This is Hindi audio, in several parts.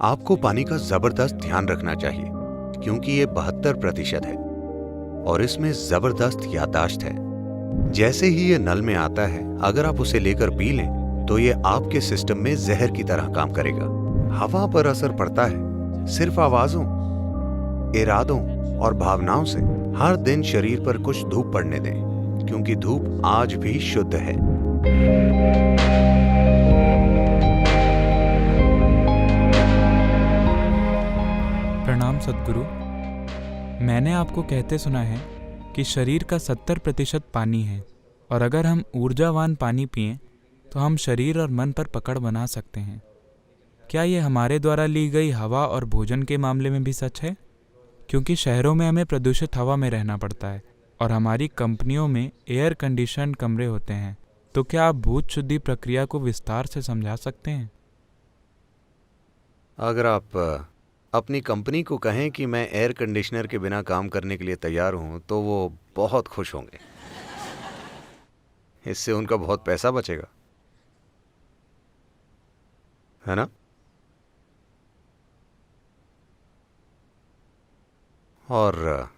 आपको पानी का जबरदस्त ध्यान रखना चाहिए क्योंकि ये 72% है और इसमें जबरदस्त याददाश्त है। जैसे ही ये नल में आता है, अगर आप उसे लेकर पी लें तो ये आपके सिस्टम में जहर की तरह काम करेगा। हवा पर असर पड़ता है सिर्फ आवाजों, इरादों और भावनाओं से। हर दिन शरीर पर कुछ धूप पड़ने दें क्योंकि धूप आज भी शुद्ध है। प्रणाम सद्गुरु। मैंने आपको कहते सुना है कि शरीर का 70% पानी है और अगर हम ऊर्जावान पानी पिएं तो हम शरीर और मन पर पकड़ बना सकते हैं। क्या ये हमारे द्वारा ली गई हवा और भोजन के मामले में भी सच है? क्योंकि शहरों में हमें प्रदूषित हवा में रहना पड़ता है और हमारी कंपनियों में एयर कंडीशन कमरे होते हैं। तो क्या आप भूत शुद्धि प्रक्रिया को विस्तार से समझा सकते हैं? अगर आप अपनी कंपनी को कहें कि मैं एयर कंडीशनर के बिना काम करने के लिए तैयार हूं तो वो बहुत खुश होंगे। इससे उनका बहुत पैसा बचेगा, है ना? और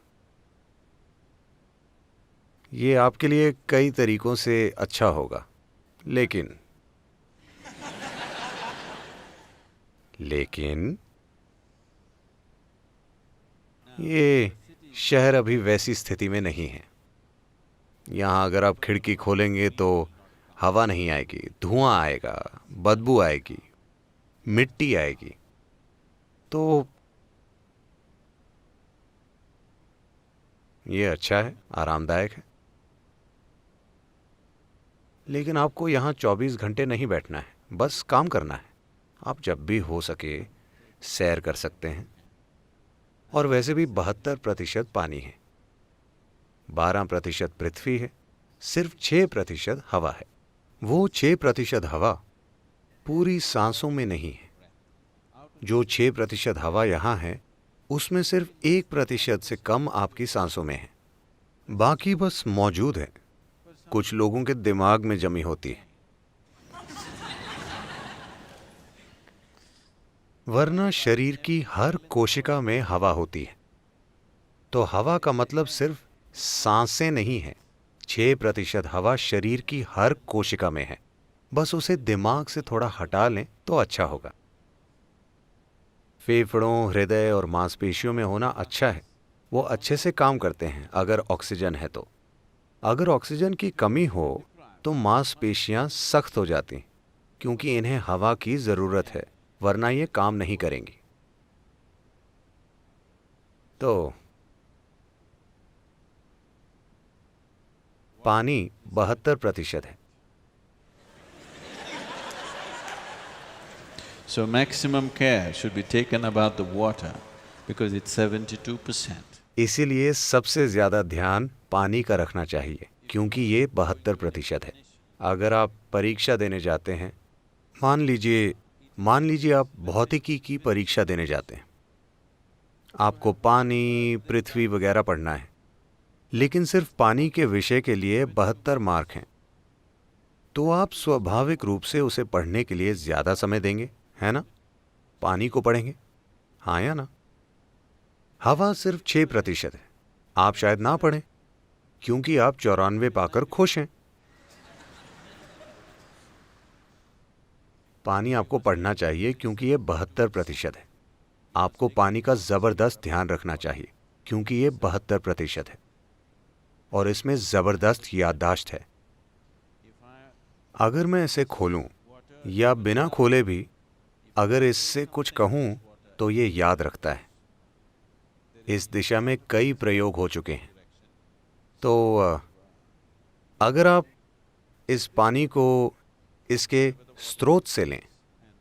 ये आपके लिए कई तरीकों से अच्छा होगा, लेकिन ये शहर अभी वैसी स्थिति में नहीं है। यहाँ अगर आप खिड़की खोलेंगे तो हवा नहीं आएगी, धुआं आएगा, बदबू आएगी, मिट्टी आएगी। तो ये अच्छा है, आरामदायक है, लेकिन आपको यहाँ 24 घंटे नहीं बैठना है, बस काम करना है। आप जब भी हो सके सैर कर सकते हैं। और वैसे भी 72% पानी है, 12% पृथ्वी है, सिर्फ 6% हवा है। वो 6% हवा पूरी सांसों में नहीं है। जो 6% हवा यहाँ है उसमें सिर्फ 1% से कम आपकी सांसों में है, बाकी बस मौजूद है। कुछ लोगों के दिमाग में जमी होती है, वरना शरीर की हर कोशिका में हवा होती है। तो हवा का मतलब सिर्फ सांसें नहीं है। 6% हवा शरीर की हर कोशिका में है, बस उसे दिमाग से थोड़ा हटा लें तो अच्छा होगा। फेफड़ों, हृदय और मांसपेशियों में होना अच्छा है, वो अच्छे से काम करते हैं अगर ऑक्सीजन है तो। अगर ऑक्सीजन की कमी हो तो मांसपेशियां सख्त हो जाती क्योंकि इन्हें हवा की ज़रूरत है, वरना ये काम नहीं करेंगी। तो पानी 72% है। So maximum care should be taken about the water because it's 72%. इसीलिए सबसे ज़्यादा ध्यान पानी का रखना चाहिए क्योंकि ये 72% है। अगर आप परीक्षा देने जाते हैं, मान लीजिए आप भौतिकी की परीक्षा देने जाते हैं, आपको पानी, पृथ्वी वगैरह पढ़ना है, लेकिन सिर्फ पानी के विषय के लिए 72 मार्क हैं, तो आप स्वाभाविक रूप से उसे पढ़ने के लिए ज़्यादा समय देंगे, है ना? पानी को पढ़ेंगे, हाँ या ना? हवा सिर्फ 6% है, आप शायद ना पढ़ें क्योंकि आप 94 पाकर खुश हैं। पानी आपको पढ़ना चाहिए क्योंकि ये 72% है। आपको पानी का ज़बरदस्त ध्यान रखना चाहिए क्योंकि ये 72% है और इसमें ज़बरदस्त याददाश्त है। अगर मैं इसे खोलूं या बिना खोले भी अगर इससे कुछ कहूं तो ये याद रखता है। इस दिशा में कई प्रयोग हो चुके हैं। तो अगर आप इस पानी को इसके स्रोत से लें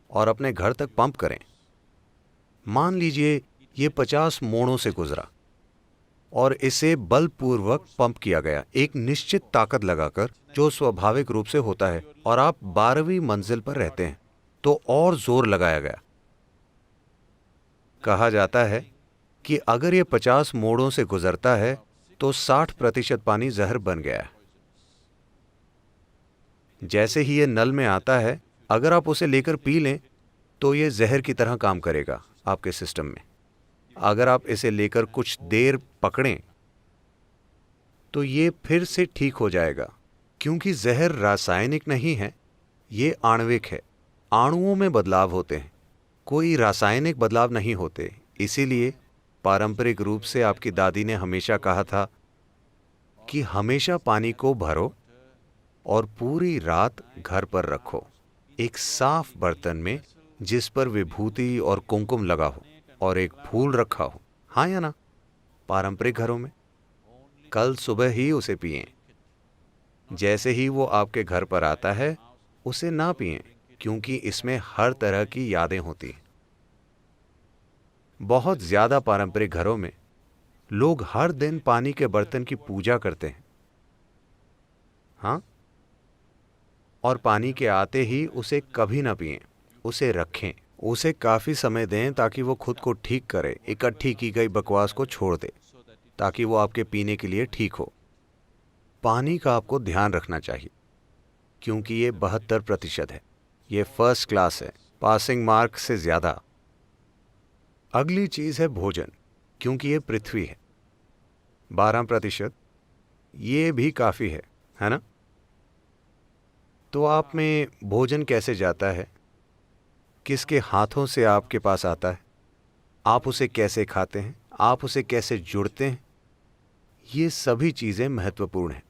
और अपने घर तक पंप करें, मान लीजिए ये 50 मोड़ों से गुजरा और इसे बलपूर्वक पंप किया गया एक निश्चित ताकत लगाकर, जो स्वाभाविक रूप से होता है, और आप 12वीं मंजिल पर रहते हैं तो और जोर लगाया गया। कहा जाता है कि अगर ये 50 मोड़ों से गुजरता है तो 60% पानी जहर बन गया है। जैसे ही ये नल में आता है, अगर आप उसे लेकर पी लें तो ये जहर की तरह काम करेगा आपके सिस्टम में। अगर आप इसे लेकर कुछ देर पकड़ें तो ये फिर से ठीक हो जाएगा, क्योंकि जहर रासायनिक नहीं है, ये आणविक है। अणुओं में बदलाव होते हैं, कोई रासायनिक बदलाव नहीं होते। इसीलिए पारंपरिक रूप से आपकी दादी ने हमेशा कहा था कि हमेशा पानी को भरो और पूरी रात घर पर रखो, एक साफ बर्तन में जिस पर विभूति और कुमकुम लगा हो और एक फूल रखा हो। हाँ या ना? पारंपरिक घरों में कल सुबह ही उसे पिएं। जैसे ही वो आपके घर पर आता है उसे ना पिएं, क्योंकि इसमें हर तरह की यादें होती हैं। बहुत ज्यादा पारंपरिक घरों में लोग हर दिन पानी के बर्तन की पूजा करते हैं। हाँ, और पानी के आते ही उसे कभी ना पिएं, उसे रखें, उसे काफी समय दें ताकि वो खुद को ठीक करे, इकट्ठी की गई बकवास को छोड़ दे, ताकि वो आपके पीने के लिए ठीक हो। पानी का आपको ध्यान रखना चाहिए, क्योंकि ये 72% है। ये फर्स्ट क्लास है, पासिंग मार्क से ज्यादा। अगली चीज है भोजन, क्योंकि ये पृथ्वी है। 12%, ये भी काफी है ना? तो आप में भोजन कैसे जाता है, किसके हाथों से आपके पास आता है, आप उसे कैसे खाते हैं, आप उसे कैसे जुड़ते हैं, ये सभी चीजें महत्वपूर्ण हैं।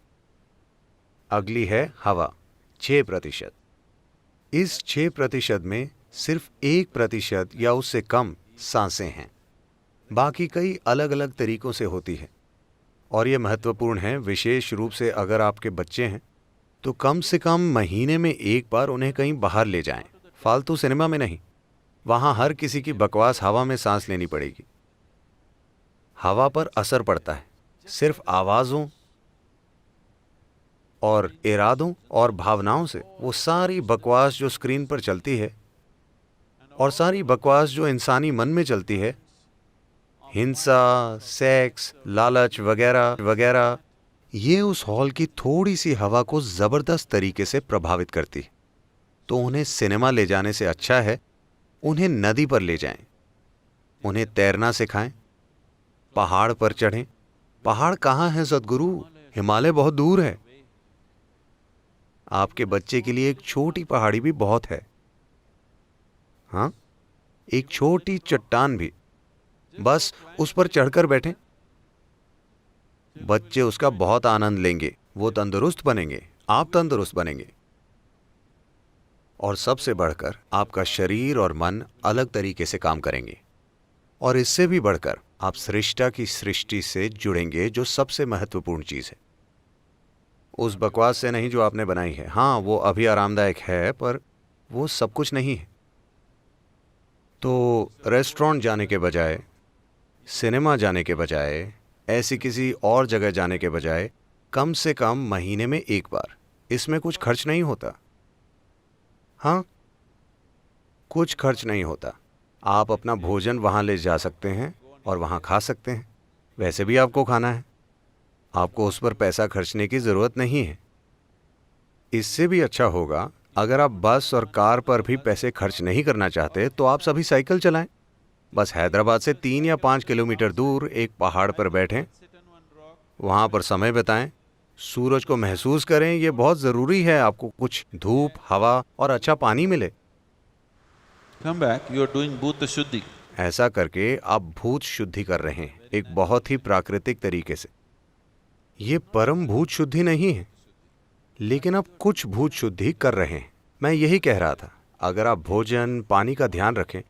अगली है हवा, 6%। इस 6% में सिर्फ 1% या उससे कम सांसें हैं, बाकी कई अलग अलग तरीकों से होती है। और ये महत्वपूर्ण है, विशेष रूप से अगर आपके बच्चे हैं तो कम से कम महीने में एक बार उन्हें कहीं बाहर ले जाएं, फालतू सिनेमा में नहीं। वहां हर किसी की बकवास हवा में सांस लेनी पड़ेगी। हवा पर असर पड़ता है सिर्फ आवाजों और इरादों और भावनाओं से। वो सारी बकवास जो स्क्रीन पर चलती है और सारी बकवास जो इंसानी मन में चलती है, हिंसा, सेक्स, लालच वगैरह वगैरह, ये उस हॉल की थोड़ी सी हवा को जबरदस्त तरीके से प्रभावित करती है। तो उन्हें सिनेमा ले जाने से अच्छा है उन्हें नदी पर ले जाएं, उन्हें तैरना सिखाएं, पहाड़ पर चढ़ें। पहाड़ कहाँ है सद्गुरु? हिमालय बहुत दूर है। आपके बच्चे के लिए एक छोटी पहाड़ी भी बहुत है। हाँ, एक छोटी चट्टान भी, बस उस पर चढ़कर बैठें। बच्चे उसका बहुत आनंद लेंगे, वो तंदुरुस्त बनेंगे, आप तंदुरुस्त बनेंगे। और सबसे बढ़कर आपका शरीर और मन अलग तरीके से काम करेंगे। और इससे भी बढ़कर आप सृष्टा की सृष्टि से जुड़ेंगे, जो सबसे महत्वपूर्ण चीज है। उस बकवास से नहीं जो आपने बनाई है। हाँ, वो अभी आरामदायक है, पर वो सब कुछ नहीं है। तो रेस्टोरेंट जाने के बजाय, सिनेमा जाने के बजाय, ऐसी किसी और जगह जाने के बजाय कम से कम महीने में एक बार, इसमें कुछ खर्च नहीं होता। हाँ, कुछ खर्च नहीं होता। आप अपना भोजन वहां ले जा सकते हैं और वहां खा सकते हैं। वैसे भी आपको खाना है, आपको उस पर पैसा खर्चने की जरूरत नहीं है। इससे भी अच्छा होगा अगर आप बस और कार पर भी पैसे खर्च नहीं करना चाहते तो आप सभी साइकिल चलाएं। बस हैदराबाद से 3 या 5 किलोमीटर दूर एक पहाड़ पर बैठें, वहां पर समय बिताएं, सूरज को महसूस करें। ये बहुत जरूरी है, आपको कुछ धूप, हवा और अच्छा पानी मिले। Come back, you are doing Bhuta Shuddhi. ऐसा करके आप भूत शुद्धि कर रहे हैं, एक बहुत ही प्राकृतिक तरीके से। ये परम भूत शुद्धि नहीं है, लेकिन आप कुछ भूत शुद्धि कर रहे हैं। मैं यही कह रहा था, अगर आप भोजन, पानी का ध्यान रखें।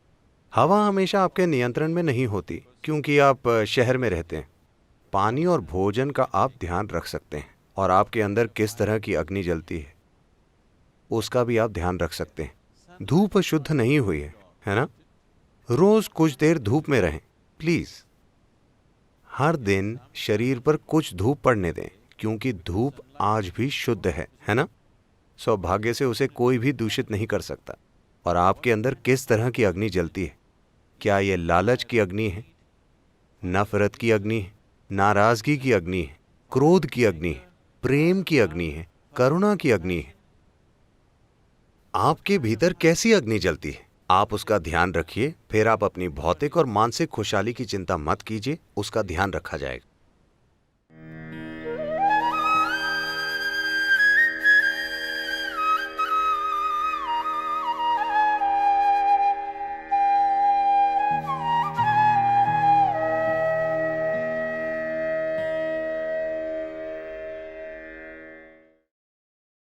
हवा हमेशा आपके नियंत्रण में नहीं होती, क्योंकि आप शहर में रहते हैं। पानी और भोजन का आप ध्यान रख सकते हैं, और आपके अंदर किस तरह की अग्नि जलती है उसका भी आप ध्यान रख सकते हैं। धूप शुद्ध नहीं हुई है ना? रोज कुछ देर धूप में रहें प्लीज। हर दिन शरीर पर कुछ धूप पड़ने दें, क्योंकि धूप आज भी शुद्ध है ना? सौभाग्य से उसे कोई भी दूषित नहीं कर सकता। और आपके अंदर किस तरह की अग्नि जलती है? क्या ये लालच की अग्नि है, नफरत की अग्नि है, नाराजगी की अग्नि है, क्रोध की अग्नि है, प्रेम की अग्नि है, करुणा की अग्नि है? आपके भीतर कैसी अग्नि जलती है? आप उसका ध्यान रखिए, फिर आप अपनी भौतिक और मानसिक खुशहाली की चिंता मत कीजिए, उसका ध्यान रखा जाएगा।